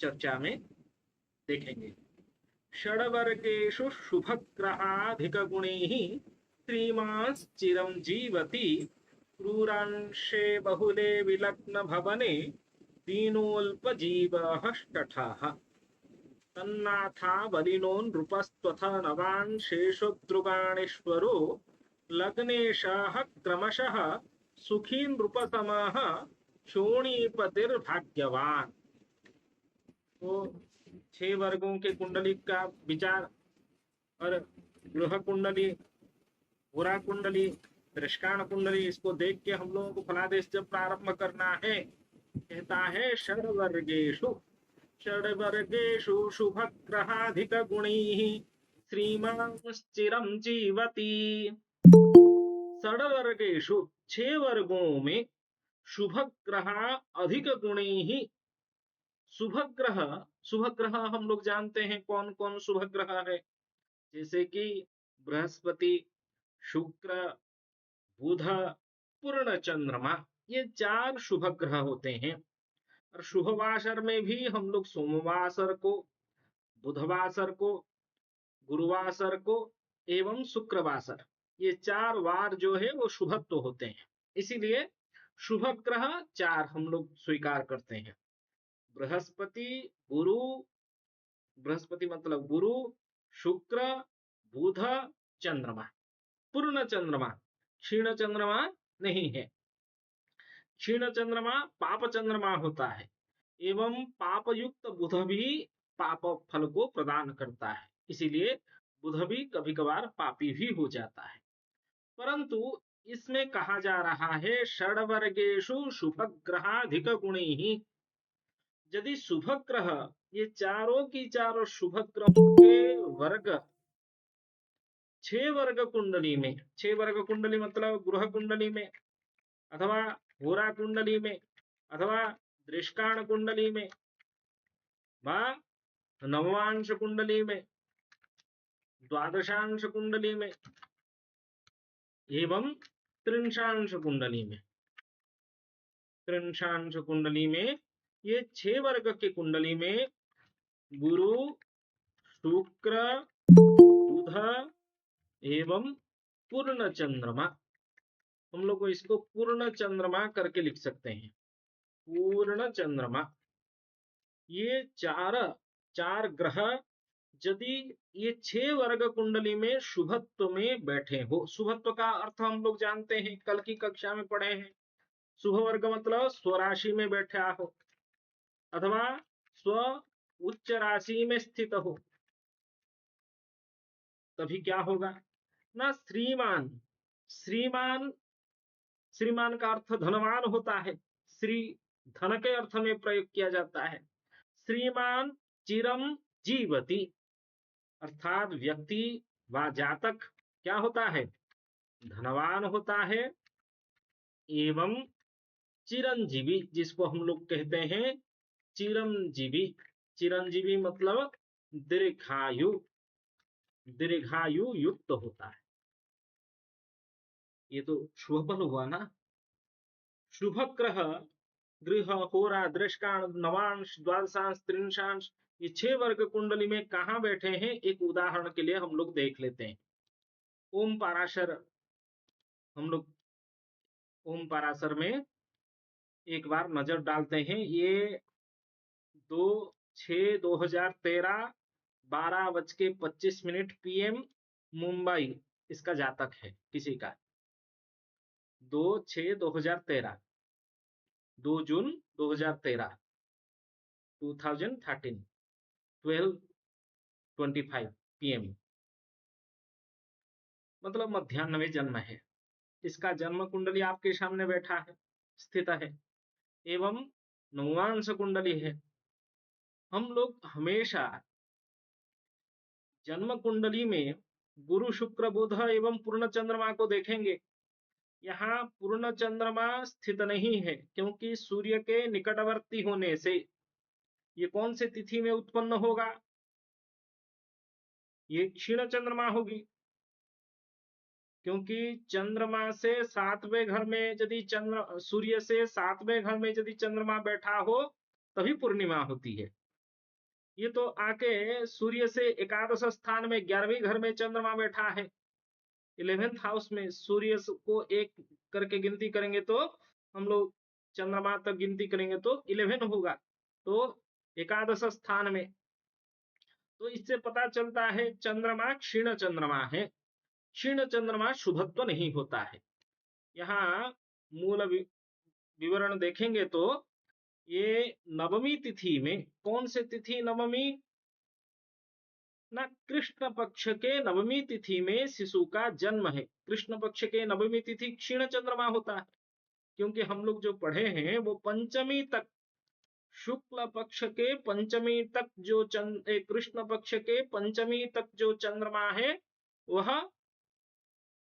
चर्चा में देखेंगे। षड्वर्गेषु शुभग्रहाधिकगुणैः श्रीमांश्चिरं जीवति क्रूरांशे बहुले विलग्न भवने दीनोऽल्पजीवः षठः तन्नाथा बलिनो नृपस्त्वथ नवान् शेषोद्रुगाणेश्वरो लग्नेशः क्रमशः सुखी नृपसमः शोणीपतिर्भाग्यवान। तो 6 वर्गों के कुंडली का विचार और गृह कुंडली, बुरा कुंडली, दृष्टान कुंडली, इसको देख के हम लोगों को फलादेश जब प्रारंभ करना है, कहता है षड्वर्गेषु शुभग्रहाधिक गुणैः श्रीमांश्चिरं जीवति। षड्वर्गेषु 6 वर्गों में शुभग्रह अधिक गुणैः, शुभग्रह हम लोग जानते हैं कौन कौन शुभग्रह है, जैसे कि बृहस्पति, शुक्र, बुध, पूर्ण चंद्रमा, ये 4 शुभग्रह होते हैं। और शुभवासर में भी हम लोग सोमवासर को, बुधवासर को, गुरुवासर को एवं शुक्रवासर, ये 4 वार जो है वो शुभत्व होते हैं। इसीलिए शुभग्रह 4 हम लोग स्वीकार करते हैं। बृहस्पति, गुरु, बृहस्पति मतलब गुरु, शुक्र, बुध, चंद्रमा। पूर्ण चंद्रमा, क्षीण चंद्रमा नहीं है। क्षीण चंद्रमा पाप चंद्रमा होता है एवं पाप युक्त बुध भी पाप फल को प्रदान करता है, इसीलिए बुध भी कभी कभार पापी भी हो जाता है। परंतु इसमें कहा जा रहा है षड्वर्गेषु शुभग्रहाधिक गुणैः। यदि शुभग्रह, ये चारों की चारों शुभग्रहों के वर्ग 6 वर्ग कुंडली में, 6 वर्ग कुंडली मतलब गृह कुंडली में अथवा होरा कुंडली में अथवा दृष्टान कुंडली में, नवांश कुंडली में, द्वादशांश कुंडली में एवं त्रिंशांश कुंडली में, त्रिंशांश कुंडली में ये 6 वर्ग की कुंडली में गुरु, शुक्र, बुध एवं पूर्ण चंद्रमा, हम लोग को इसको पूर्ण चंद्रमा करके लिख सकते हैं। पूर्ण चंद्रमा, ये चार ग्रह यदि ये 6 वर्ग कुंडली में शुभत्व में बैठे हो, शुभत्व का अर्थ हम लोग जानते हैं, कल की कक्षा में पढ़े हैं। शुभ वर्ग मतलब स्वराशि में बैठा हो अथवा स्व उच्च राशि में स्थित हो, तभी क्या होगा ना, श्रीमान। श्रीमान, श्रीमान का अर्थ धनवान होता है, श्री धन के अर्थ में प्रयोग किया जाता है। श्रीमान चिरम जीवति, अर्थात व्यक्ति व जातक क्या होता है, धनवान होता है एवं चिरंजीवी, जिसको हम लोग कहते हैं चिरंजीवी। चिरंजीवी मतलब दीर्घायु, दीर्घायु युक्त होता है। ये तो शुभ बल हुआ ना। शुभ ग्रह गृह, होरा, दृष्टान, नवांश, द्वादशांश, त्रिंशांश, ये 6 वर्ग कुंडली में कहां बैठे हैं, एक उदाहरण के लिए हम लोग देख लेते हैं। ओम पराशर, हम लोग ओम पराशर में एक बार नजर डालते हैं। ये 2/6/2013 12:25 PM मुंबई, इसका जातक है किसी का। 2/6/2013, 2 जून 2013, 2013, 12:25 PM, मतलब मध्याह्न में जन्म है। इसका जन्म कुंडली आपके सामने बैठा है, स्थित है एवं नवांश कुंडली है। हम लोग हमेशा जन्म कुंडली में गुरु, शुक्र, बुध एवं पूर्ण चंद्रमा को देखेंगे। यहाँ पूर्ण चंद्रमा स्थित नहीं है, क्योंकि सूर्य के निकटवर्ती होने से ये कौन से तिथि में उत्पन्न होगा, ये क्षीण चंद्रमा होगी। क्योंकि चंद्रमा से 7वें घर में यदि सूर्य से 7वें घर में यदि चंद्रमा बैठा हो तभी पूर्णिमा होती है। ये तो आके सूर्य से एकादश स्थान में 11वें घर में चंद्रमा बैठा है। 11th हाउस में सूर्य को एक करके गिनती करेंगे तो हम लोग चंद्रमा तक गिनती करेंगे तो 11 होगा, तो एकादश स्थान में। तो इससे पता चलता है चंद्रमा क्षीण चंद्रमा है। क्षीण चंद्रमा शुभत्व नहीं होता है। यहाँ मूल विवरण देखेंगे तो ये नवमी तिथि में, कौन से तिथि नवमी ना, कृष्ण पक्ष के नवमी तिथि में शिशु का जन्म है। कृष्ण पक्ष के नवमी तिथि क्षीण चंद्रमा होता है, क्योंकि हम लोग जो पढ़े हैं वो पंचमी तक, शुक्ल पक्ष के पंचमी तक जो कृष्ण पक्ष के पंचमी तक जो चंद्रमा है वह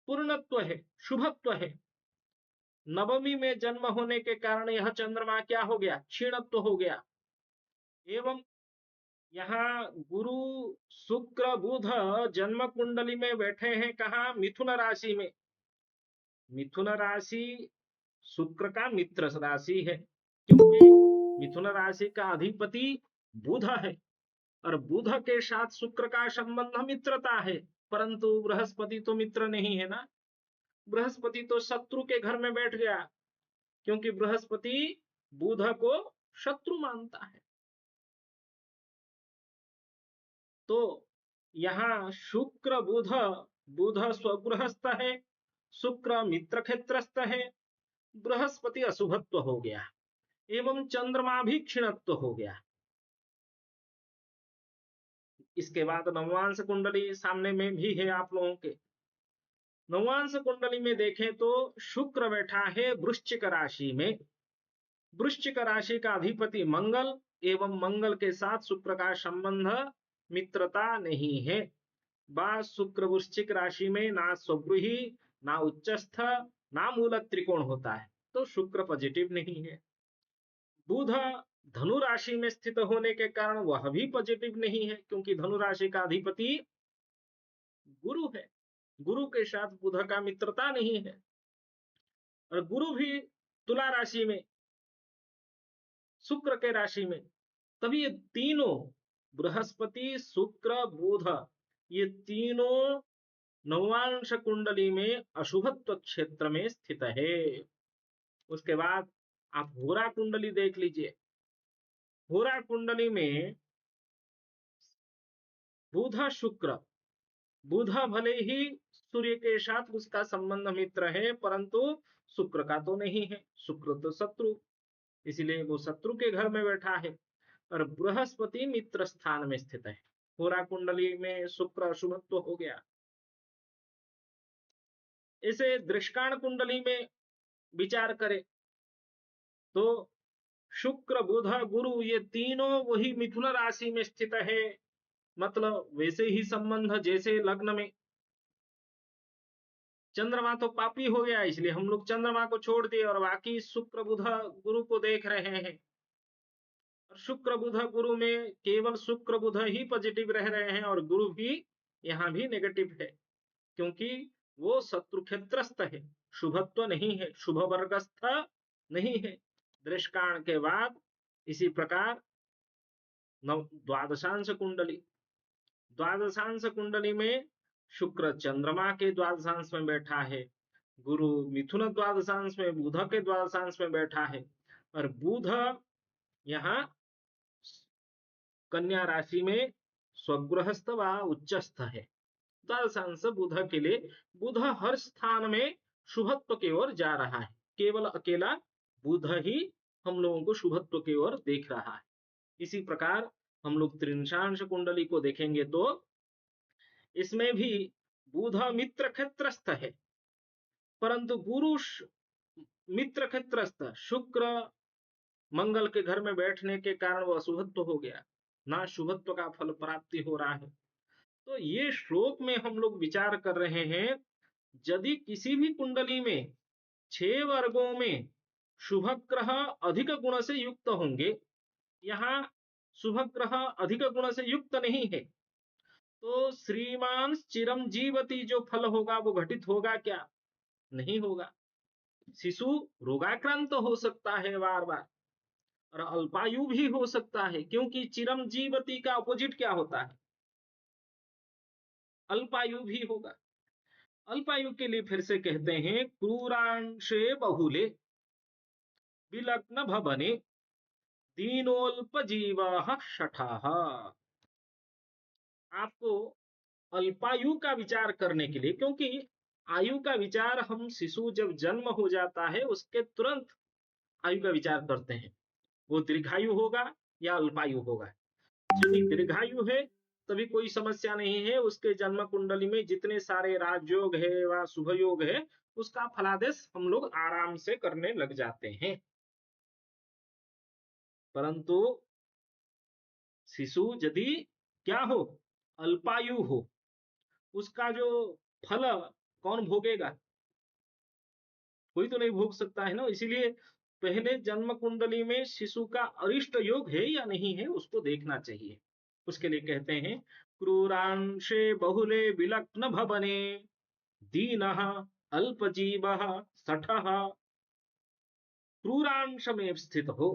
पूर्णत्व है, शुभत्व है। नवमी में जन्म होने के कारण यह चंद्रमा क्या हो गया, क्षीणत्व हो गया। एवं यहाँ गुरु शुक्र बुध जन्म कुंडली में बैठे हैं, कहा, मिथुन राशि में। मिथुन राशि शुक्र का मित्र राशि है, क्योंकि मिथुन राशि का अधिपति बुध है और बुध के साथ शुक्र का संबंध मित्रता है। परंतु बृहस्पति तो मित्र नहीं है ना, बृहस्पति तो शत्रु के घर में बैठ गया, क्योंकि बृहस्पति बुध को शत्रु मानता है। तो यहाँ शुक्र बुध, बुध स्वगृहस्थ है, शुक्र मित्र क्षेत्रस्थ है, बृहस्पति अशुभत्व हो गया, एवं चंद्रमा भी क्षीणत्व हो गया। इसके बाद नवांश कुंडली सामने में भी है आप लोगों के। नवांश कुंडली में देखें तो शुक्र बैठा है वृश्चिक राशि में। वृश्चिक राशि का अधिपति मंगल, एवं मंगल के साथ शुक्र का संबंध मित्रता नहीं है। बा शुक्र वृश्चिक राशि में ना स्वगृही, ना उच्चस्थ, ना मूल त्रिकोण होता है, तो शुक्र पॉजिटिव नहीं है। बुध धनु राशि में स्थित होने के कारण वह भी पॉजिटिव नहीं है, क्योंकि धनु राशि का अधिपति गुरु है। गुरु के साथ बुध का मित्रता नहीं है। और गुरु भी तुला राशि में, शुक्र के राशि में। तभी ये तीनों, बृहस्पति शुक्र बुध, ये तीनों नवांश कुंडली में अशुभत्व क्षेत्र में स्थित है। उसके बाद आप होरा कुंडली देख लीजिए। होरा कुंडली में बुध शुक्र, बुध भले ही सूर्य के साथ उसका संबंध मित्र है, परंतु शुक्र का तो नहीं है, शुक्र तो शत्रु, इसलिए वो शत्रु के घर में बैठा है। और बृहस्पति मित्र स्थान में स्थित है। होरा कुंडली में शुक्र अशुभत्व हो गया। इसे दृष्टान कुंडली में विचार करें तो शुक्र बुध गुरु ये तीनों वही मिथुन राशि में स्थित है। मतलब वैसे ही संबंध जैसे लग्न में चंद्रमा तो पापी हो गया, इसलिए हम लोग चंद्रमा को छोड़ दिए और बाकी शुक्र बुध गुरु को देख रहे हैं। और शुक्र बुध गुरु में केवल शुक्र बुध ही पॉजिटिव रह रहे हैं और गुरु भी यहाँ भी नेगेटिव है, क्योंकि वो शत्रु क्षेत्रस्थ है, शुभत्व नहीं है, शुभ वर्गस्थ नहीं है। दृष्टान के बाद इसी प्रकार द्वादशांश कुंडली, द्वादशांश कुंडली में शुक्र चंद्रमा के द्वादशांश में बैठा है, गुरु मिथुन द्वादशांश में, बुध के द्वादशांश में बैठा है, और बुध यहाँ कन्या राशि में स्वगृहस्थ व उच्चस्थ है। द्वादशांश बुध के लिए बुध हर स्थान में शुभत्व की ओर जा रहा है, केवल अकेला बुध ही हम लोगों को शुभत्व की ओर देख रहा है। इसी प्रकार हम लोग त्रिंशांश कुंडली को देखेंगे तो इसमें भी बुध मित्र क्षेत्रस्थ है, परंतु गुरु मित्र क्षेत्रस्थ, शुक्र मंगल के घर में बैठने के कारण वह अशुभत्व हो गया, ना शुभत्व का फल प्राप्ति हो रहा है। तो ये श्लोक में हम लोग विचार कर रहे हैं, यदि किसी भी कुंडली में 6 वर्गों में शुभ ग्रह अधिक गुण से युक्त होंगे, यहाँ शुभ ग्रह अधिक गुण से युक्त नहीं है, तो श्रीमान चिरम जीवती जो फल होगा वो घटित होगा क्या? नहीं होगा। शिशु रोगाक्रांत हो सकता है बार बार, और अल्पायु भी हो सकता है, क्योंकि चिरंजीवती का अपोजिट क्या होता है? अल्पायु भी होगा। अल्पायु के लिए फिर से कहते हैं क्रूरांशे बहुले विलग्न भवने दीनोल्पजीवाः शठाः। आपको अल्पायु का विचार करने के लिए, क्योंकि आयु का विचार हम शिशु जब जन्म हो जाता है उसके तुरंत आयु का विचार करते हैं, वो दीर्घायु होगा या अल्पायु होगा। यदि दीर्घायु है तभी कोई समस्या नहीं है, उसके जन्म कुंडली में जितने सारे राजयोग है व शुभ योग है उसका फलादेश हम लोग आराम से करने लग जाते हैं। परंतु शिशु यदि क्या हो, अल्पायु हो, उसका जो फल कौन भोगेगा? कोई तो नहीं भोग सकता है ना। इसीलिए पहले जन्म कुंडली में शिशु का अरिष्ट योग है या नहीं है उसको देखना चाहिए। उसके लिए कहते हैं क्रूरांशे बहुले विलग्न भवने दीनः अल्पजीवः सठः। क्रूरांश में स्थित हो,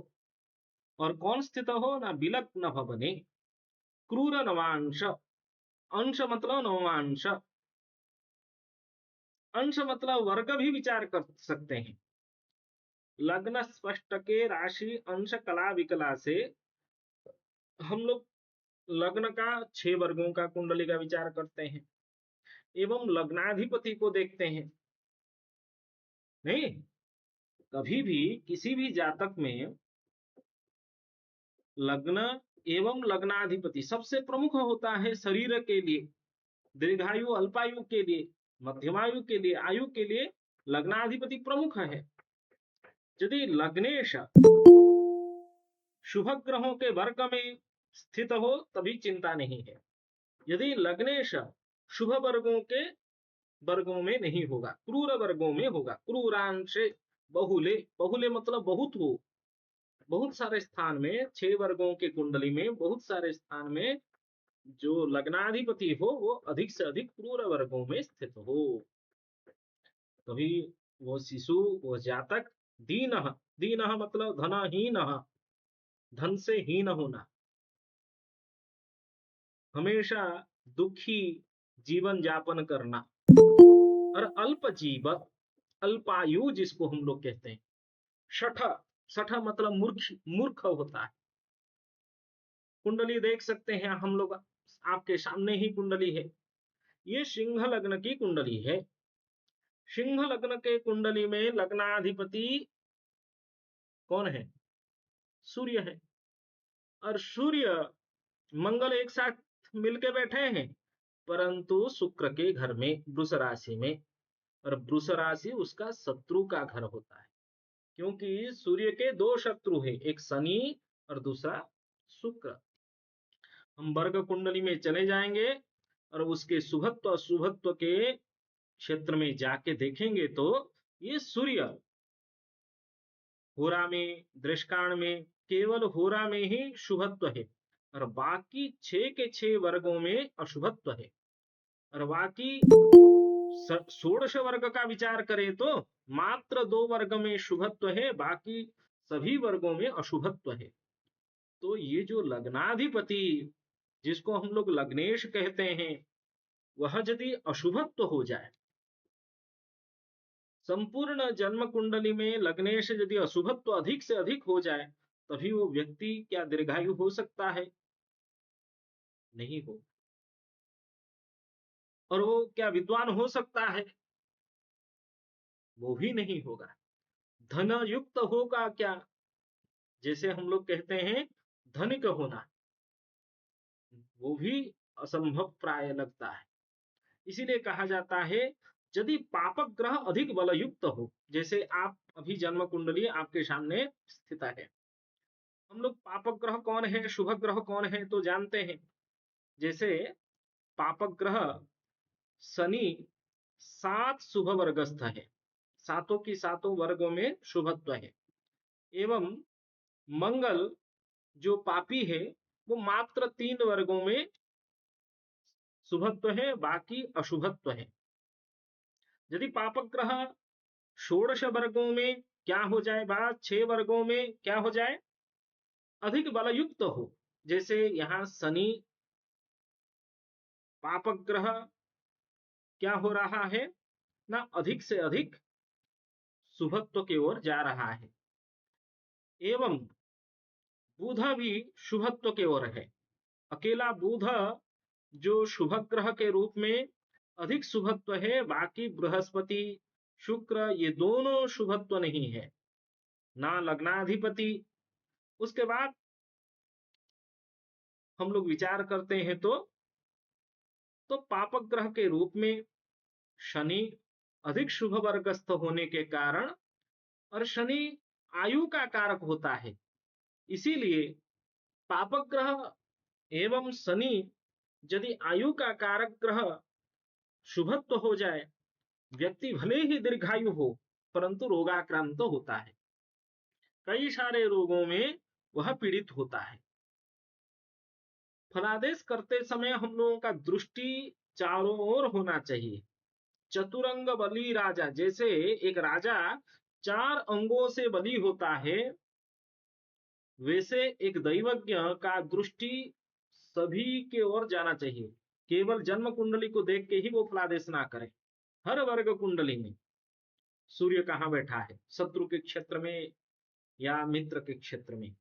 और कौन स्थित हो ना, विलग्न भवने, क्रूर नवांश, अंश मतलब नवांश, अंश मतलब वर्ग भी विचार कर सकते हैं। लग्न स्पष्ट के राशि अंश कला विकला से हम लोग लग्न का 6 वर्गों का कुंडली का विचार करते हैं एवं लग्नाधिपति को देखते हैं। नहीं, कभी भी किसी भी जातक में लग्न एवं लग्नाधिपति सबसे प्रमुख होता है शरीर के लिए, दीर्घायु अल्पायु के लिए, मध्यमायु के लिए, आयु के लिए लग्नाधिपति प्रमुख है। यदि लग्नेश शुभ ग्रहों के वर्ग में स्थित हो तभी चिंता नहीं है। यदि लग्नेश शुभ वर्गों में नहीं होगा, क्रूर वर्गों में होगा, क्रूरांश बहुले, बहुले मतलब बहुत हो, बहुत सारे स्थान में 6 वर्गों के कुंडली में बहुत सारे स्थान में जो लग्नाधिपति हो वो अधिक से अधिक क्रूर वर्गों में स्थित हो, तभी वो शिशु, वो जातक दीन, दीन मतलब धनहीन, धन से हीन होना, हमेशा दुखी जीवन यापन करना, और अल्प जीव, अल्पायु जिसको हम लोग कहते हैं, शठ, शठ मतलब मूर्ख, मूर्ख होता है। कुंडली देख सकते हैं हम लोग, आपके सामने ही कुंडली है, ये सिंह लग्न की कुंडली है। सिंह लग्न के कुंडली में लग्नाधिपति कौन है? सूर्य है। और सूर्य मंगल एक साथ मिलके बैठे हैं, परंतु शुक्र के घर में, वृष राशि में, और वृष राशि उसका शत्रु का घर होता है, क्योंकि सूर्य के 2 शत्रु हैं, एक शनि और दूसरा शुक्र। हम वर्ग कुंडली में चले जाएंगे और उसके शुभत्व अशुभत्व के क्षेत्र में जाके देखेंगे तो ये सूर्य होरा में, दृष्काण में, केवल होरा में ही शुभत्व है, और बाकी 6 के 6 वर्गों में अशुभत्व है। और बाकी 16 वर्ग का विचार करें तो मात्र 2 वर्ग में शुभत्व है, बाकी सभी वर्गों में अशुभत्व है। तो ये जो लग्नाधिपति जिसको हम लोग लग्नेश कहते हैं, वह यदि अशुभत्व हो जाए, संपूर्ण जन्म कुंडली में लग्नेश यदि अशुभत्व अधिक से अधिक हो जाए, तभी वो व्यक्ति क्या दीर्घायु हो सकता है? नहीं हो। और वो क्या विद्वान हो सकता है? वो भी नहीं होगा। धन युक्त होगा क्या? जैसे हम लोग कहते हैं धनिक होना, वो भी असंभव प्राय लगता है। इसीलिए कहा जाता है यदि पापक ग्रह अधिक बलयुक्त हो, जैसे आप अभी जन्म कुंडली आपके सामने स्थित है, हम लोग पापक ग्रह कौन है, शुभ ग्रह कौन है तो जानते हैं। जैसे पापक ग्रह शनि 7 शुभ वर्गस्थ है, सातों की सातों वर्गों में शुभत्व है, एवं मंगल जो पापी है वो मात्र 3 वर्गों में शुभत्व है, बाकी अशुभत्व है। यदि पापक ग्रह 16 वर्गों में क्या हो जाए, बा 6 वर्गों में क्या हो जाए, अधिक बलयुक्त हो। जैसे यहाँ शनि पापक ग्रह क्या हो रहा है ना, अधिक से अधिक शुभत्व की ओर जा रहा है, एवं बुध भी शुभत्व की ओर है। अकेला बुध जो शुभ ग्रह के रूप में अधिक शुभत्व है, बाकी बृहस्पति शुक्र ये दोनों शुभत्व नहीं है, ना लग्नाधिपति। उसके बाद हम लोग विचार करते हैं तो पापक ग्रह के रूप में शनि अधिक शुभ वर्गस्थ होने के कारण, और शनि आयु का कारक होता है, इसीलिए पापक ग्रह एवं शनि यदि आयु का कारक ग्रह शुभत्व हो जाए, व्यक्ति भले ही दीर्घायु हो परंतु रोगाक्रांत तो होता है, कई सारे रोगों में वह पीड़ित होता है। फलादेश करते समय हम लोगों का दृष्टि चारों ओर होना चाहिए। चतुरंग बली राजा, जैसे एक राजा 4 अंगों से बली होता है, वैसे एक दैवज्ञ का दृष्टि सभी के ओर जाना चाहिए। केवल जन्म कुंडली को देख के ही वो फलादेश ना करें। हर वर्ग कुंडली में सूर्य कहाँ बैठा है, शत्रु के क्षेत्र में या मित्र के क्षेत्र में,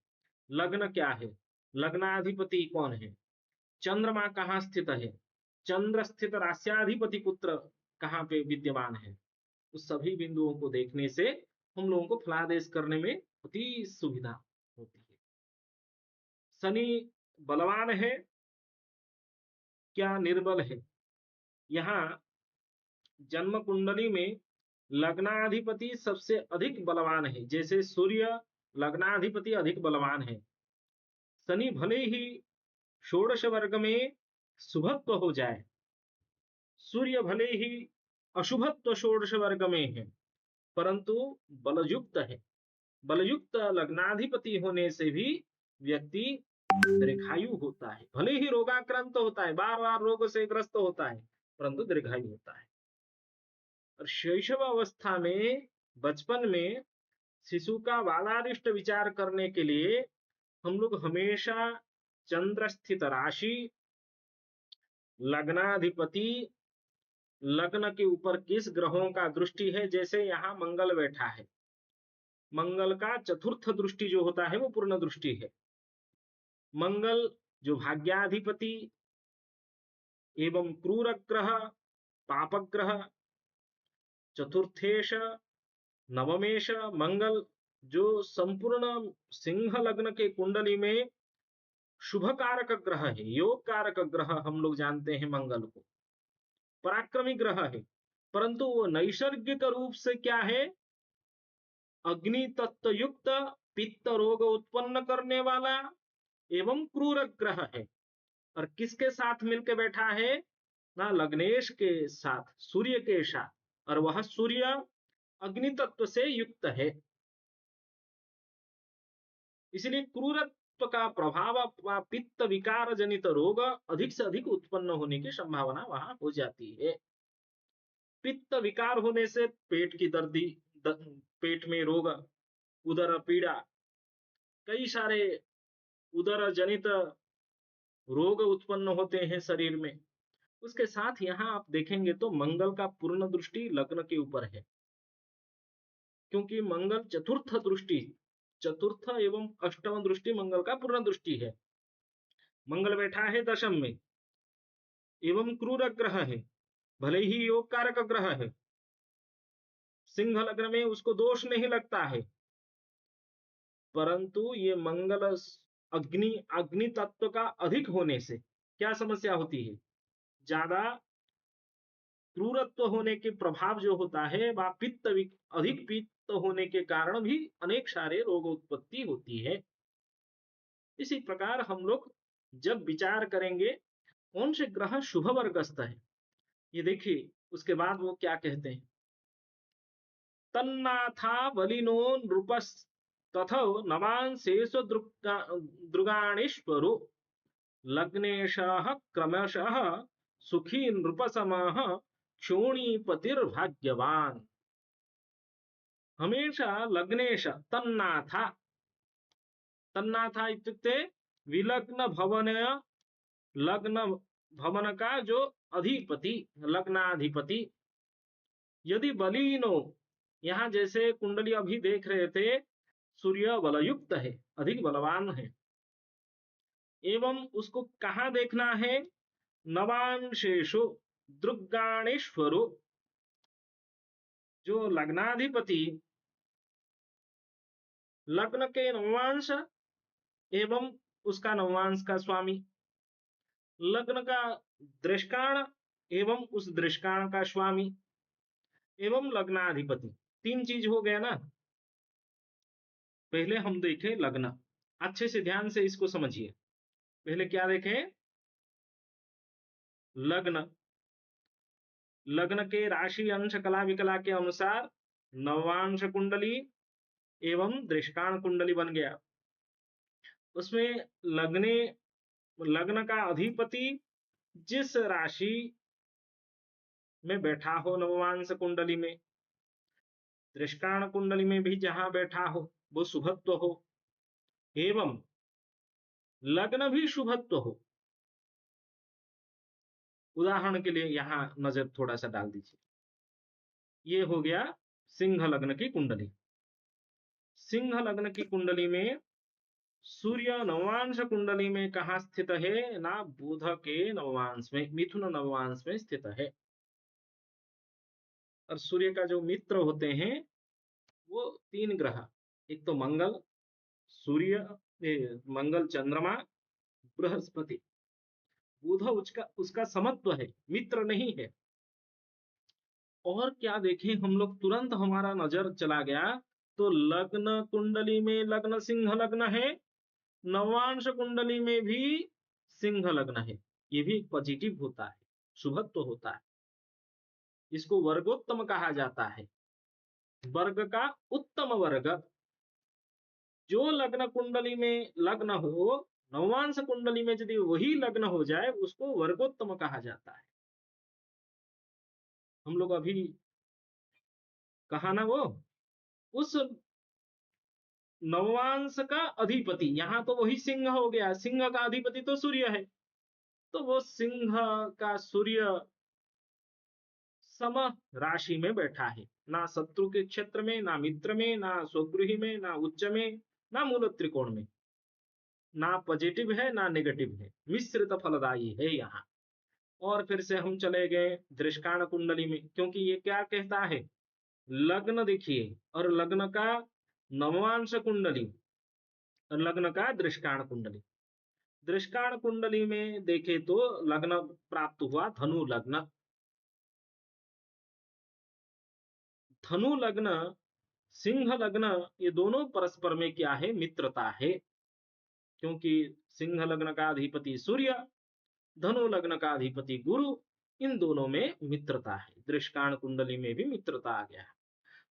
लग्न क्या है, लग्नाधिपति कौन है, चंद्रमा कहाँ स्थित है, चंद्र स्थित रास्याधिपति पुत्र कहाँ पे विद्यमान है, उस सभी बिंदुओं को देखने से हम लोगों को फलादेश करने में अति सुविधा होती है। शनि बलवान है क्या निर्बल है, यहाँ जन्म कुंडली में लग्नाधिपति सबसे अधिक बलवान है। जैसे सूर्य लग्नाधिपति अधिक बलवान है, शनि भले ही षोडश वर्ग में शुभत्व हो जाए, सूर्य भले ही अशुभत्व षोडश वर्ग में है, परंतु बलयुक्त है। बलयुक्त लग्नाधिपति होने से भी व्यक्ति दीर्घायु होता है, भले ही रोगाक्रांत होता है, बार बार रोग से ग्रस्त होता है, परंतु दीर्घायु होता है। और शैशव अवस्था में, बचपन में शिशु का बालारिष्ट विचार करने के लिए हम लोग हमेशा चंद्र स्थित राशि, लग्नाधिपति, लग्न के ऊपर किस ग्रहों का दृष्टि है, जैसे यहाँ मंगल बैठा है, मंगल का चतुर्थ दृष्टि जो होता है वो पूर्ण दृष्टि है। मंगल जो भाग्याधिपति एवं क्रूर ग्रह, पापक ग्रह, चतुर्थेश नवमेश मंगल जो संपूर्ण सिंह लग्न के कुंडली में शुभ कारक ग्रह है, योग कारक ग्रह हम लोग जानते हैं मंगल को, पराक्रमी ग्रह है, परंतु वो नैसर्गिक रूप से क्या है, अग्नि तत्व युक्त, पित्त रोग उत्पन्न करने वाला एवं क्रूर ग्रह है। और किसके साथ मिलकर बैठा है ना, लग्नेश के साथ, सूर्य के साथ, और वह सूर्य अग्नि तत्व से युक्त है, इसलिए क्रूरत्व का प्रभाव पित्त विकार जनित रोग अधिक से अधिक उत्पन्न होने की संभावना वहां हो जाती है। पित्त विकार होने से पेट की दर्दी, पेट में रोग, उदर पीड़ा, कई सारे उदर जनित रोग उत्पन्न होते हैं शरीर में। उसके साथ यहाँ आप देखेंगे तो मंगल का पूर्ण दृष्टि लग्न के ऊपर है, क्योंकि मंगल चतुर्थ दृष्टि, चतुर्थ एवं अष्टम दृष्टि मंगल का पूर्ण दृष्टि है। मंगल बैठा है दशम में एवं क्रूर ग्रह है, भले ही योग कारक ग्रह है, सिंह लग्न में उसको दोष नहीं लगता है, परंतु ये मंगल अग्नि, अग्नि तत्व का अधिक होने से क्या समस्या होती है, ज्यादा क्रूरत्व होने के प्रभाव जो होता है वह पित्त, अधिक पित्त होने के कारण भी अनेक सारे रोग उत्पत्ति होती है। इसी प्रकार हम लोग जब विचार करेंगे कौन से ग्रह शुभ वर्गस्थ है, ये देखिए उसके बाद वो क्या कहते हैं, तन्नाथा बलिनो नृपस् तथो नवांशेष दृगाणीश्वरो लग्नेशः क्रमशः सुखी नृपसमः क्षोणीपतिर्भाग्यवान। हमेशा लग्नेश तन्नाथा, तन्नाथा इत्युक्ते विलग्न भवन, लग्न भवन का जो अधिपति, लग्नाधिपति। यदि बलीनो, यहाँ जैसे कुंडली अभी देख रहे थे, सूर्य बलयुक्त है, अधिक बलवान है, एवं उसको कहाँ देखना है? नवांशेषु दृग्गाणेश्वरो, जो लग्नाधिपति, लग्न के नवांश एवं उसका नवांश का स्वामी, लग्न का दृष्काण एवं उस दृष्काण का स्वामी, एवं लग्नाधिपति। तीन चीज हो गया ना। पहले हम देखें लग्न, अच्छे से ध्यान से इसको समझिए। पहले क्या देखें? लग्न। लग्न के राशि अंश कला विकला के अनुसार नवांश कुंडली एवं दृष्काण कुंडली बन गया। उसमें लग्ने, लग्न का अधिपति जिस राशि में बैठा हो नवांश कुंडली में, दृष्काण कुंडली में भी जहां बैठा हो वो शुभत्व हो, एवं लग्न भी शुभत्व हो। उदाहरण के लिए यहां नजर थोड़ा सा डाल दीजिए। ये हो गया सिंह लग्न की कुंडली। सिंह लग्न की कुंडली में सूर्य नवांश कुंडली में कहा स्थित है? ना बुध के नवांश में, मिथुन नवांश में स्थित है। और सूर्य का जो मित्र होते हैं वो तीन ग्रह, एक तो मंगल, सूर्य, मंगल चंद्रमा, बृहस्पति। बुध उसका उसका समत्व है, मित्र नहीं है। और क्या देखें हम लोग, तुरंत हमारा नजर चला गया तो लग्न कुंडली में लग्न सिंह लग्न है, नवांश कुंडली में भी सिंह लग्न है। ये भी पॉजिटिव होता है, शुभत्व होता है। इसको वर्गोत्तम कहा जाता है, वर्ग का उत्तम वर्ग। जो लग्न कुंडली में लग्न हो, नवांश कुंडली में यदि वही लग्न हो जाए उसको वर्गोत्तम कहा जाता है। हम लोग अभी कहा ना, वो उस नवांश का अधिपति, यहां तो वही सिंह हो गया, सिंह का अधिपति तो सूर्य है, तो वो सिंह का सूर्य सम राशि में बैठा है, ना शत्रु के क्षेत्र में, ना मित्र में, ना स्वगृही में, ना उच्च में, ना मूल त्रिकोण में, ना पॉजिटिव है ना नेगेटिव है, मिश्रित फलदायी है यहाँ। और फिर से हम चले गए दृष्काण कुंडली में, क्योंकि ये क्या कहता है? लग्न देखिए, और लग्न का नवांश कुंडली और लग्न का दृष्काण कुंडली। दृष्काण कुंडली में देखे तो लग्न प्राप्त हुआ धनु लग्न। धनु लग्न, सिंह लग्न, ये दोनों परस्पर में क्या है? मित्रता है। क्योंकि सिंह लग्न का अधिपति सूर्य, धनु लग्न का अधिपति गुरु, इन दोनों में मित्रता है। दृष्काण कुंडली में भी मित्रता आ गया है।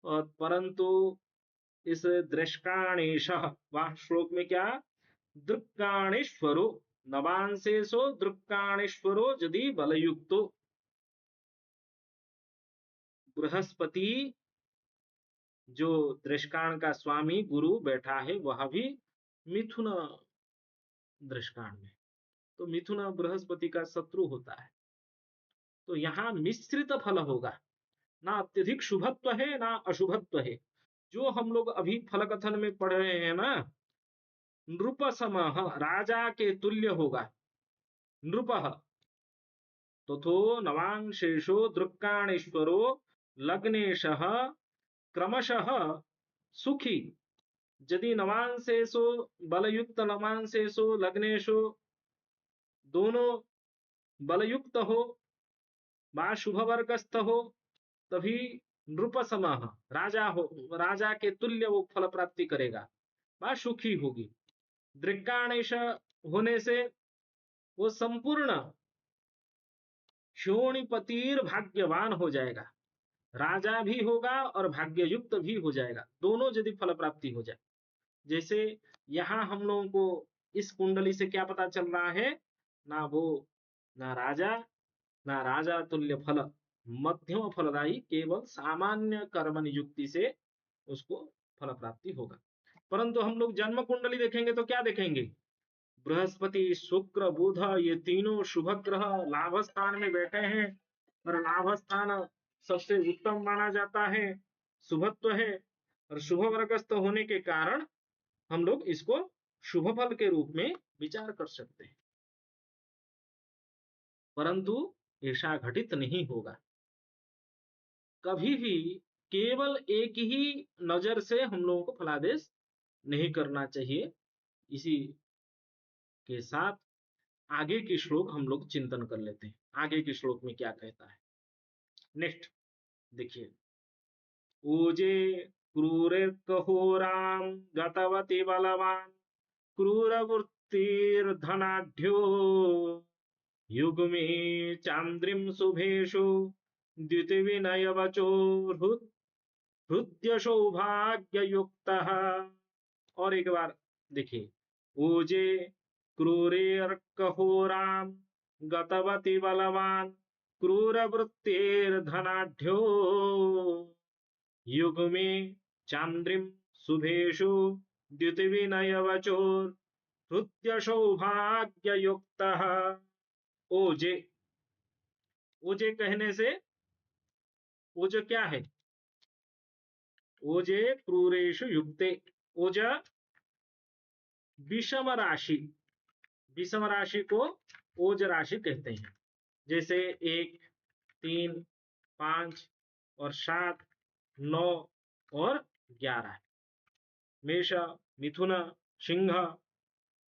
और परंतु इस दृष्काणेश, वह श्लोक में क्या? दृक्काणेश्वरो, नवांशेषो दृक्काणेश्वरो यदि बलयुक्तो। बृहस्पति जो दृष्काण का स्वामी गुरु बैठा है वह भी मिथुन दृष्काण में, तो मिथुन बृहस्पति का शत्रु होता है। तो यहाँ मिश्रित फल होगा, ना अत्यधिक शुभत्व है ना अशुभत्व है। जो हम लोग अभी फल कथन में पढ़ रहे हैं ना, नृप समः, राजा के तुल्य होगा नृपः। तथो नवांशेषो दृक्काणेश्वरो लग्नेशः क्रमशः सुखी। यदि नवांशेषो बलयुक्त, नवांशेषो लग्नेशो दोनों बलयुक्त हो व शुभ वर्गस्थ हो, तभी नृप समः, राजा हो, राजा के तुल्य वो फल प्राप्ति करेगा, वह सुखी होगी। दृक्काणेश होने से वो संपूर्ण क्षोणिपतिर भाग्यवान हो जाएगा, राजा भी होगा और भाग्ययुक्त भी हो जाएगा, दोनों यदि फल प्राप्ति हो जाए। जैसे यहाँ हम लोगों को इस कुंडली से क्या पता चल रहा है? ना वो, ना राजा, ना राजा तुल्य फल, मध्यम फलदायी, केवल सामान्य कर्म नियुक्ति से उसको फल प्राप्ति होगा। परंतु हम लोग जन्म कुंडली देखेंगे तो क्या देखेंगे? बृहस्पति, शुक्र, बुध, ये तीनों शुभ ग्रह लाभ स्थान में बैठे हैं, और लाभ स्थान सबसे उत्तम माना जाता है, शुभत्व है, और शुभ वर्गस्थ होने के कारण हम लोग इसको शुभ फल के रूप में विचार कर सकते हैं। परंतु ऐसा घटित नहीं होगा कभी भी। केवल एक ही नजर से हम लोगों को फलादेश नहीं करना चाहिए। इसी के साथ आगे के श्लोक हम लोग चिंतन कर लेते हैं। आगे के श्लोक में क्या कहता है, नेक्स्ट देखिए। ऊजे क्रूरकहोराम गतवति बलवान क्रूरवृत्तिर्धनाढ्यो युग्मे चांद्रिम शुभेषु द्युतिविनयवचो हृदय सौभाग्य युक्तः। और एक बार देखिए। ऊजे क्रूरेर्कहोराम गतवति बलवान क्रूरवृत्तिर्धनाढ्यो युग्मे चांद्रिम शुभेषु द्युतिविनयवचो हृदय सौभाग्य युक्तः। ओजे, ओजे कहने से ओज क्या है? ओजे क्रूरेषु युक्ते। ओजा विषम राशि, विषम राशि को ओज राशि कहते हैं। जैसे 1, 3, 5 और 7, 9 और 11। मेष, मिथुन, सिंह,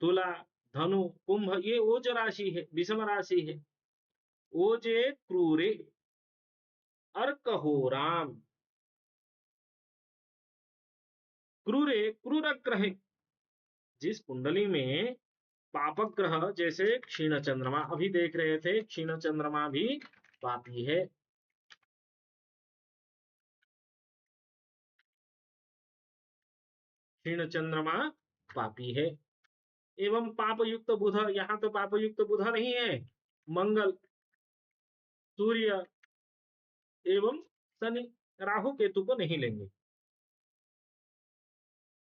तुला, धनु, कुंभ, ये ओज राशि है, विषम राशि है। ओजे क्रूरे अर्कहोराम। क्रूरे क्रूर ग्रह, जिस कुंडली में पापक ग्रह जैसे क्षीण चंद्रमा, अभी देख रहे थे क्षीण चंद्रमा भी पापी है। क्षीण चंद्रमा पापी है। एवं पाप युक्त बुध, यहाँ तो पाप युक्त बुध नहीं है, मंगल, सूर्य एवं शनि, राहु केतु को नहीं लेंगे।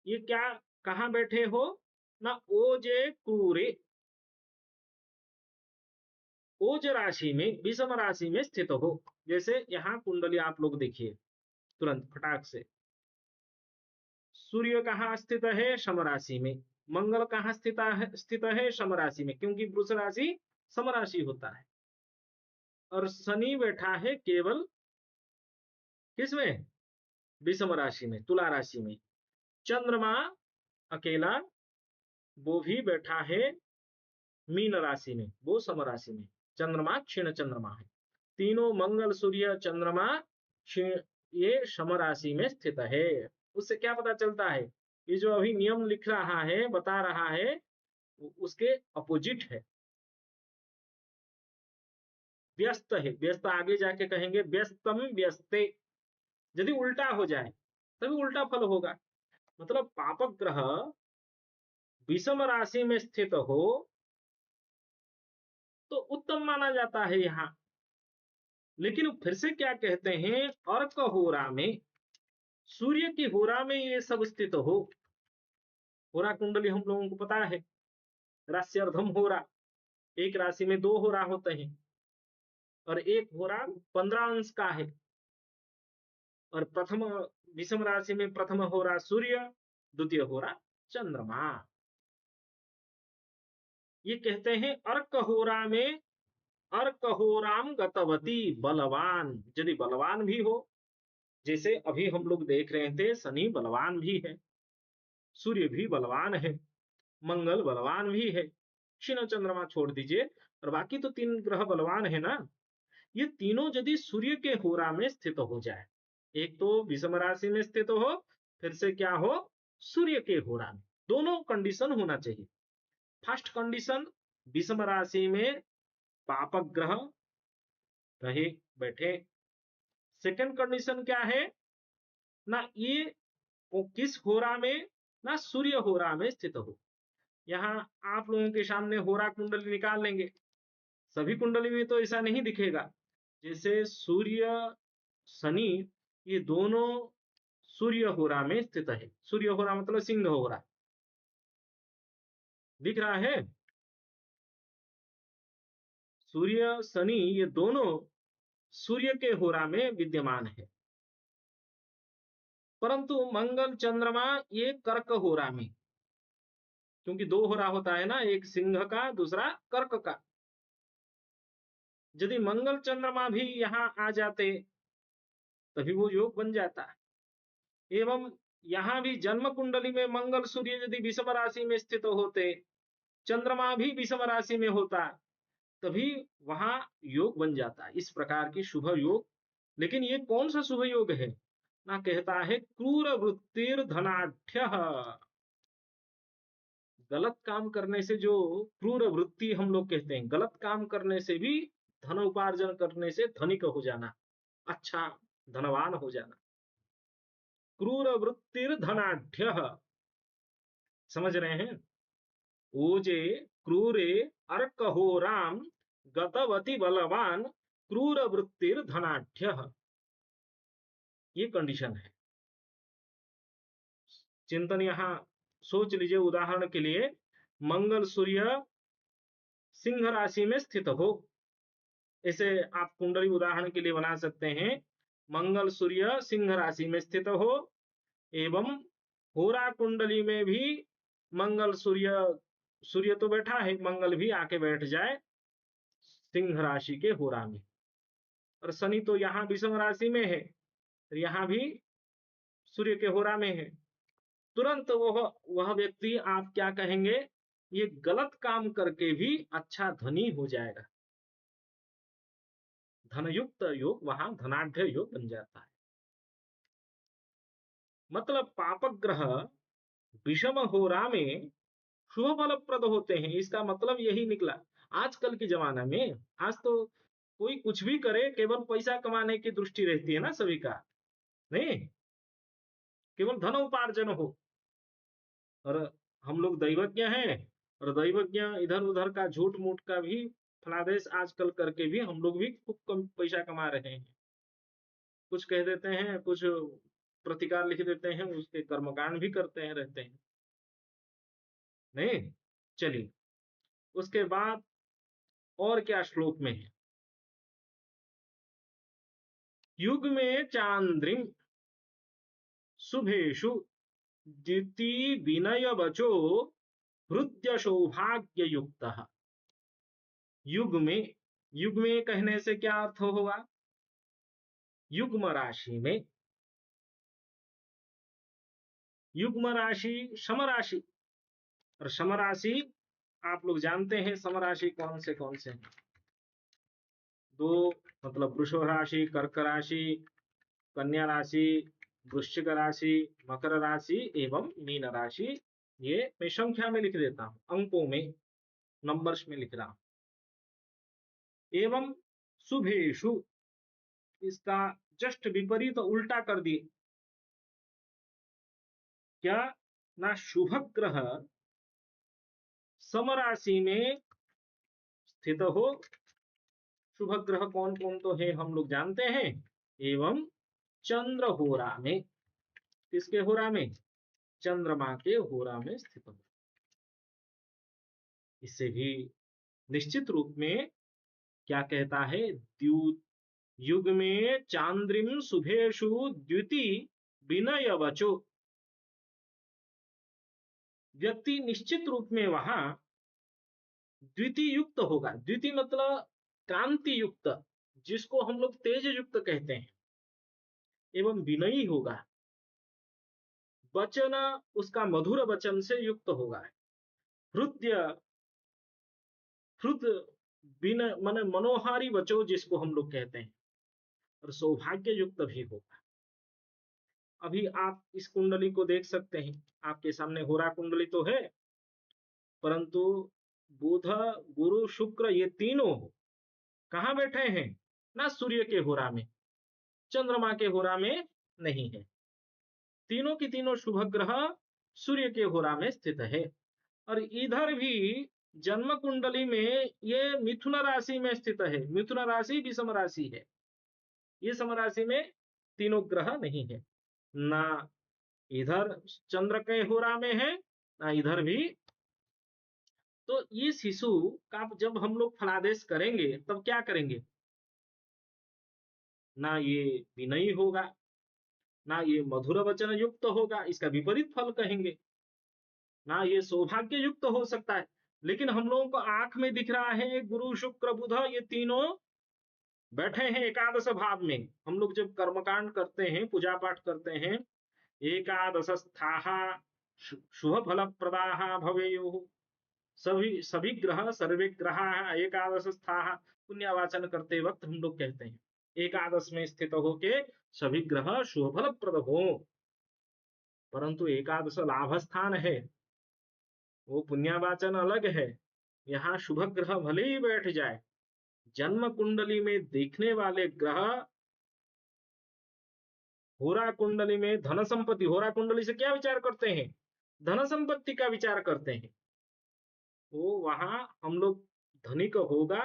ये क्या कहां बैठे हो ना? ओजे क्रूरे, ओज राशि में, विषम राशि में स्थित हो। जैसे यहाँ कुंडली आप लोग देखिए तुरंत फटाक से। सूर्य कहाँ स्थित है? शम राशि में। मंगल कहाँ स्थित है? शम राशि में, क्योंकि वृष राशि सम राशि होता है। और शनि बैठा है केवल किसमें? विषम राशि में, तुला राशि में। चंद्रमा अकेला वो भी बैठा है मीन राशि में, वो सम राशि में। चंद्रमा क्षीण चंद्रमा है। तीनों मंगल, सूर्य, चंद्रमा ये शम राशि में स्थित है। उससे क्या पता चलता है? ये जो अभी नियम लिख रहा है, बता रहा है, उसके अपोजिट है। व्यस्त है, व्यस्त आगे जाके कहेंगे व्यस्तम व्यस्ते। यदि उल्टा हो जाए तभी उल्टा फल होगा। मतलब पापक ग्रह विषम राशि में स्थित हो तो उत्तम माना जाता है यहाँ। लेकिन फिर से क्या कहते हैं? अर्क होरा में, सूर्य की होरा में ये सब स्थित हो। होरा कुंडली हम लोगों को पता है, राश्यर्धम होरा, एक राशि में 2 होरा होते हैं, और एक होरा 15 अंश का है। और प्रथम विषम राशि में प्रथम होरा सूर्य, द्वितीय होरा चंद्रमा। ये कहते हैं अर्क होरा में, अर्क होराम गतवती बलवान। यदि बलवान भी हो, जैसे अभी हम लोग देख रहे थे शनि बलवान भी है, सूर्य भी बलवान है, मंगल बलवान भी है, क्षीण चंद्रमा छोड़ दीजिए, और बाकी तो 3 ग्रह बलवान है ना। ये तीनों यदि सूर्य के होरा में स्थित हो जाए, एक तो विषम राशि में स्थित हो, फिर से क्या हो? सूर्य के होरा में। दोनों कंडीशन होना चाहिए। फर्स्ट कंडीशन, विषम राशि में पापक ग्रह रहे बैठे। सेकंड कंडीशन क्या है ना? ये किस होरा में ना? सूर्य होरा में स्थित हो। यहाँ आप लोगों के सामने होरा कुंडली निकाल लेंगे। सभी कुंडली में तो ऐसा नहीं दिखेगा। जैसे सूर्य, शनि, ये दोनों सूर्य होरा में स्थित है। सूर्य होरा मतलब सिंह होरा, दिख रहा है। सूर्य शनि ये दोनों सूर्य के होरा में विद्यमान है, परंतु मंगल चंद्रमा ये कर्क होरा में, क्योंकि दो होरा होता है ना, एक सिंह का दूसरा कर्क का। यदि मंगल चंद्रमा भी यहाँ आ जाते तभी वो योग बन जाता। एवं यहाँ भी जन्म कुंडली में मंगल सूर्य यदि विषम राशि में स्थित होते, चंद्रमा भी विषम राशि में होता, तभी वहां योग बन जाता। इस प्रकार की शुभ योग। लेकिन ये कौन सा शुभ योग है ना, कहता है क्रूर वृत्तिर धनाढ्य। गलत काम करने से जो क्रूर वृत्ति हम लोग कहते हैं, गलत काम करने से भी धन उपार्जन करने से धनिक हो जाना, अच्छा धनवान हो जाना। क्रूर वृत्तिर धनाढ्य, समझ रहे हैं। ओजे क्रूरे अर्क हो राम गतवती बलवान क्रूर वृत्तिर धनाढ्य, ये कंडीशन है। चिंतन यहां सोच लीजिए, उदाहरण के लिए मंगल सूर्य सिंह राशि में स्थित हो, इसे आप कुंडली उदाहरण के लिए बना सकते हैं। मंगल सूर्य सिंह राशि में स्थित हो एवं होरा कुंडली में भी मंगल सूर्य, सूर्य तो बैठा है, मंगल भी आके बैठ जाए सिंह राशि के होरा में, और शनि तो यहाँ विषम राशि में है, तो यहाँ भी सूर्य के होरा में है। तुरंत वह व्यक्ति आप क्या कहेंगे, ये गलत काम करके भी अच्छा धनी हो जाएगा। धनयुक्त योग वहां धनाढ्य योग बन जाता है। मतलब पापक ग्रह विषम होरा में शुभ फलप्रद होते हैं, इसका मतलब यही निकला। आजकल के जमाना में, आज तो कोई कुछ भी करे केवल पैसा कमाने की दृष्टि रहती है ना सभी का, नहीं केवल धन उपार्जन हो। और हम लोग दैवज्ञ हैं, और दैवज्ञ इधर उधर का झूठ मूठ का भी फलादेश आजकल करके भी हम लोग भी खूब कम पैसा कमा रहे हैं। कुछ कह देते हैं, कुछ प्रतिकार लिख देते हैं, उसके कर्मकांड भी करते हैं रहते हैं, नहीं। चलिए उसके बाद और क्या श्लोक में है। युग में चांद्रिम शुभेशु द्युति विनय बचो हृदय सौभाग्य युक्त। युग में, युग में कहने से क्या अर्थ होगा, युग्म राशि में। युग्म राशि समराशि, और समराशि आप लोग जानते हैं समराशि कौन से हैं। दो, मतलब वृषभ राशि, कर्क राशि, कन्या राशि, वृश्चिक राशि, मकर राशि एवं मीन राशि। ये मैं संख्या में लिख देता हूं, अंकों में, नंबर्स में लिख रहा हूं। एवं शुभेशु, इसका जस्ट विपरीत उल्टा कर दिए। क्या ना, शुभ ग्रह समराशि में स्थित हो। शुभ ग्रह कौन कौन तो है हम लोग जानते हैं। एवं चंद्र होरा में, किसके होरा में, चंद्रमा के होरा में स्थित हो। इससे भी निश्चित रूप में क्या कहता है, द्युत युग में चांद्रिम शुभेशु द्युति विनय वचो। व्यक्ति निश्चित रूप में वहां द्विति युक्त होगा। द्विति मतलब कांति युक्त, जिसको हम लोग तेज युक्त कहते हैं, एवं विनयी होगा। वचन उसका मधुर वचन से युक्त होगा। हृदय, हृद बिन मन मनोहारी वचो जिसको हम लोग कहते हैं, और सौभाग्य युक्त भी होगा। अभी आप इस कुंडली को देख सकते हैं, आपके सामने होरा कुंडली तो है, परंतु बुध गुरु शुक्र ये तीनों कहाँ बैठे हैं ना, सूर्य के होरा में, चंद्रमा के होरा में नहीं है। तीनों की तीनों शुभ ग्रह सूर्य के होरा में स्थित है। और इधर भी जन्म कुंडली में ये मिथुन राशि में स्थित है। मिथुन राशि विषम राशि है, ये सम राशि में तीनों ग्रह नहीं है। ना इधर चंद्र के होरा में है, ना इधर भी। तो ये शिशु का जब हम लोग फलादेश करेंगे तब क्या करेंगे? ना ये विनयी होगा, ना ये मधुर वचन युक्त होगा, इसका विपरीत फल कहेंगे। ना ये सौभाग्य युक्त हो सकता है। लेकिन हम लोगों को आंख में दिख रहा है गुरु शुक्र बुध ये तीनों बैठे हैं एकादश भाव में। हम लोग जब कर्मकांड करते हैं, पूजा पाठ करते हैं, एकादशस्थाः शुभ फल प्रदाः भवेयुः, सभी सभी ग्रह सर्वे ग्रह एकादशस्थाः, पुण्यवाचन करते वक्त हम लोग कहते हैं एकादश में स्थित होके सभी ग्रह शुभ फल प्रद हो। परंतु एकादश लाभ स्थान है, वो पुण्यवाचन अलग है। यहाँ शुभ ग्रह भले ही बैठ जाए, जन्म कुंडली में देखने वाले ग्रह होरा कुंडली में धन संपत्ति, होरा कुंडली से क्या विचार करते हैं? धन संपत्ति का विचार करते हैं। तो वहां हम लोग धनिक होगा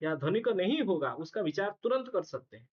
या धनिक नहीं होगा उसका विचार तुरंत कर सकते हैं।